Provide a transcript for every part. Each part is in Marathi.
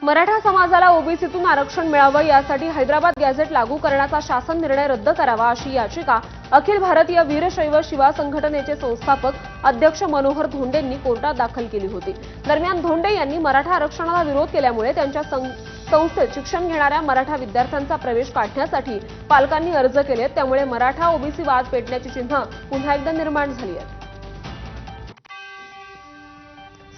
मराठा समाजाला ओबीसीतून आरक्षण मिळावं यासाठी हैदराबाद गॅझेट लागू करण्याचा शासन निर्णय रद्द करावा अशी याचिका अखिल भारतीय वीरशैव शिवा संघटनेचे संस्थापक अध्यक्ष मनोहर धोंडेंनी कोर्टात दाखल केली होती। दरम्यान धोंडे यांनी मराठा आरक्षणाला विरोध केल्यामुळे त्यांच्या संस्थेत शिक्षण घेणाऱ्या मराठा विद्यार्थ्यांचा प्रवेश काढण्यासाठी पालकांनी अर्ज केले, त्यामुळे मराठा ओबीसी वाद पेटण्याची चिन्ह पुन्हा एकदा निर्माण झाली आहेत।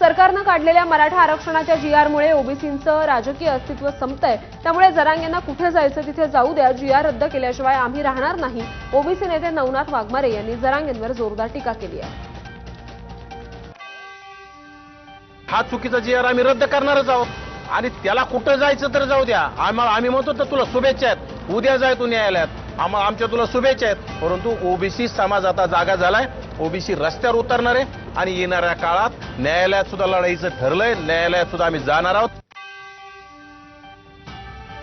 सरकारनं काढलेल्या मराठा आरक्षणाच्या जीआरमुळे ओबीसींचं राजकीय अस्तित्व संपतंय, त्यामुळे जरांगेंना कुठे जायचं तिथे जाऊ द्या, जीआर रद्द केल्याशिवाय आम्ही राहणार नाही। ओबीसी नेते नवनाथ वाघमारे यांनी जरांगेंवर जोरदार टीका केली आहे। हा चुकीचा जीआर आम्ही रद्द करणारच आहोत आणि त्याला कुठे जायचं तर जाऊ द्या। आम्ही म्हणतो तर तुला शुभेच्छा आहेत, उद्या जाय तू न्यायालयात, आमच्या तुला शुभेच्छा आहेत। परंतु ओबीसी समाज आता जागा झालाय, ओबीसी रस्त्यावर उतरणार आहे आणि येणाऱ्या काळात न्यायालयात सुद्धा लढाईचं ठरलंय, न्यायालयात सुद्धा आम्ही जाणार आहोत।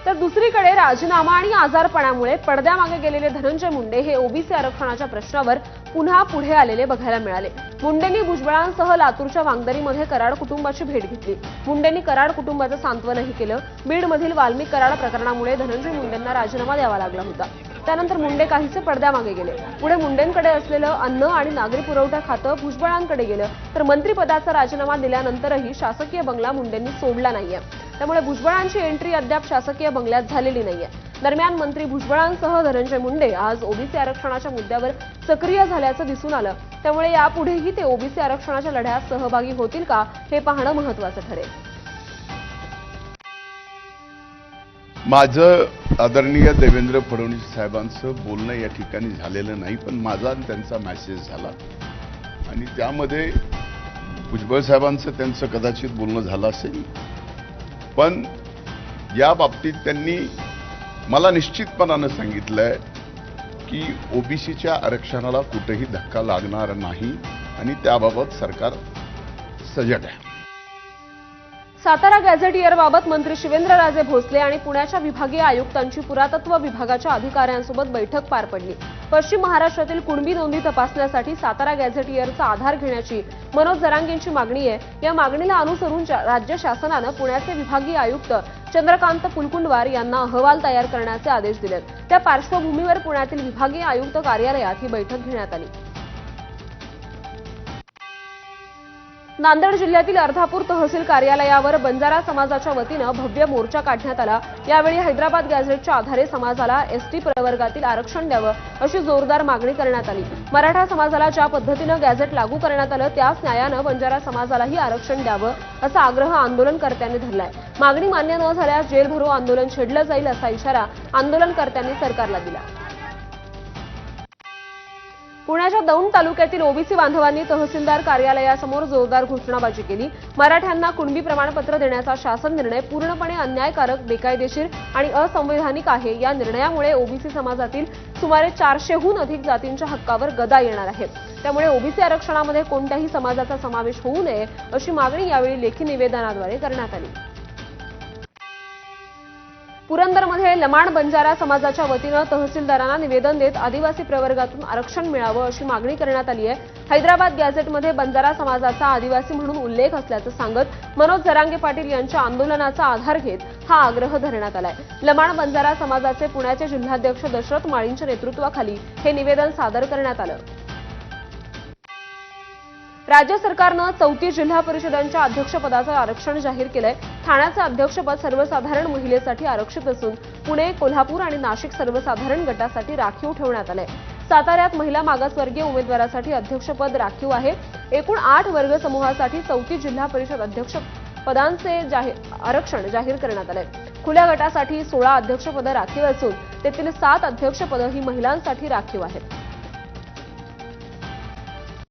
तर दुसरीकडे राजीनामा आणि आजारपणामुळे पडद्यामागे गेलेले धनंजय मुंडे हे ओबीसी आरक्षणाच्या प्रश्नावर पुन्हा पुढे आलेले बघायला मिळाले। मुंडेंनी भुजबळांसह लातूरच्या वांगदरीमध्ये कराड कुटुंबाची भेट घेतली। मुंडेंनी कराड कुटुंबाचं सांत्वनही केलं। बीडमधील वाल्मिक कराड प्रकरणामुळे धनंजय मुंडेंना राजीनामा द्यावा लागला होता। त्यानंतर मुंडे काहीसे पडद्यामागे गेले। पुढे मुंडेंकडे असलेलं अन्न आणि नागरी पुरवठा खातं भुजबळांकडे गेलं, तर मंत्रिपदाचा राजीनामा दिल्यानंतरही शासकीय बंगला मुंडेंनी सोडला नाहीये। त्यामुळे भुजबळांची एंट्री अद्याप शासकीय बंगल्यात झालेली नाहीये। दरम्यान मंत्री भुजबळांसह धनंजय मुंडे आज ओबीसी आरक्षणाच्या मुद्द्यावर सक्रिय झाल्याचं दिसून आलं, त्यामुळे यापुढेही ते ओबीसी आरक्षणाच्या लढ्यात सहभागी होतील का हे पाहणं महत्त्वाचं ठरेल। माझं आदरणीय देवेंद्र फडणवीस साहेबांचं बोलणं या ठिकाणी झालेलं नाही, पण माझा आणि त्यांचा मेसेज झाला आणि त्यामध्ये भुजबळ साहेबांचं त्यांचं कदाचित बोलणं झालं असेल, पण या बाबतीत त्यांनी मला निश्चितपणानं सांगितलंय की ओबीसीच्या आरक्षणाला कुठेही धक्का लागणार नाही आणि त्याबाबत सरकार सजग आहे। सातारा गॅझेटियरबाबत मंत्री शिवेंद्रराजे भोसले आणि पुण्याच्या विभागीय आयुक्तांची पुरातत्व विभागाच्या अधिकाऱ्यांसोबत बैठक पार पडली। पश्चिम महाराष्ट्रातील कुणबी नोंदी तपासण्यासाठी सातारा गॅझेटियरचा आधार घेण्याची मनोज जरांगेंची मागणी आहे। या मागणीला अनुसरून राज्य शासनानं पुण्याचे विभागीय आयुक्त चंद्रकांत पुलकुंडवार यांना अहवाल तयार करण्याचे आदेश दिलेत। त्या पार्श्वभूमीवर पुण्यातील विभागीय आयुक्त कार्यालयात ही बैठक घेण्यात आली। नांदेड जिल्ह्यातील अर्धापूर तहसील कार्यालयावर बंजारा समाजाच्या वतीनं भव्य मोर्चा काढण्यात आला। यावेळी हैदराबाद गॅझेटच्या आधारे समाजाला एसटी प्रवर्गातील आरक्षण द्यावं अशी जोरदार मागणी करण्यात आली। मराठा समाजाला ज्या पद्धतीनं गॅझेट लागू करण्यात आलं त्याच न्यायानं बंजारा समाजालाही आरक्षण द्यावं असा आग्रह आंदोलनकर्त्यांनी धरलाय। मागणी मान्य न झाल्यास जेल भरो आंदोलन छेडलं जाईल असा इशारा आंदोलनकर्त्यांनी सरकारला दिला। पुण्याच्या दौंड तालुक्यातील ओबीसी बांधवांनी तहसीलदार कार्यालयासमोर जोरदार घोषणाबाजी केली। मराठ्यांना कुणबी प्रमाणपत्र देण्याचा शासन निर्णय पूर्णपणे अन्यायकारक, बेकायदेशीर आणि असंवैधानिक आहे। या निर्णयामुळे ओबीसी समाजातील सुमारे 400हून अधिक जातींच्या हक्कावर गदा येणार आहे। त्यामुळे ओबीसी आरक्षणामध्ये कोणत्याही समाजाचा समावेश होऊ नये अशी मागणी यावेळी लेखी निवेदनाद्वारे करण्यात आली। पुरंदरमध्ये लमाण बंजारा समाजाच्या वतीनं तहसीलदारांना निवेदन देत आदिवासी प्रवर्गातून आरक्षण मिळावं अशी मागणी करण्यात आली आहे। हैदराबाद गॅझेटमध्ये बंजारा समाजाचा आदिवासी म्हणून उल्लेख असल्याचं सांगत मनोज जरांगे पाटील यांच्या आंदोलनाचा आधार घेत हा आग्रह धरण्यात आलाय। लमाण बंजारा समाजाचे पुण्याचे जिल्हाध्यक्ष दशरथ माळींच्या नेतृत्वाखाली हे निवेदन सादर करण्यात आलं। राज्य सरकारनं 34 जिल्हा परिषदांच्या अध्यक्षपदाचं आरक्षण जाहीर केलंय। ठाण्याचं अध्यक्षपद सर्वसाधारण महिलेसाठी आरक्षित असून पुणे, कोल्हापूर आणि नाशिक सर्वसाधारण गटासाठी राखीव ठेवण्यात आलंय। साताऱ्यात महिला मागासवर्गीय उमेदवारासाठी अध्यक्षपद राखीव आहे। एकूण 8 वर्ग समूहासाठी 34 जिल्हा परिषद अध्यक्ष पदांचे आरक्षण जाहीर करण्यात आलंय। खुल्या गटासाठी 16 अध्यक्षपदं राखीव असून त्यातील 7 अध्यक्षपदं ही महिलांसाठी राखीव आहेत।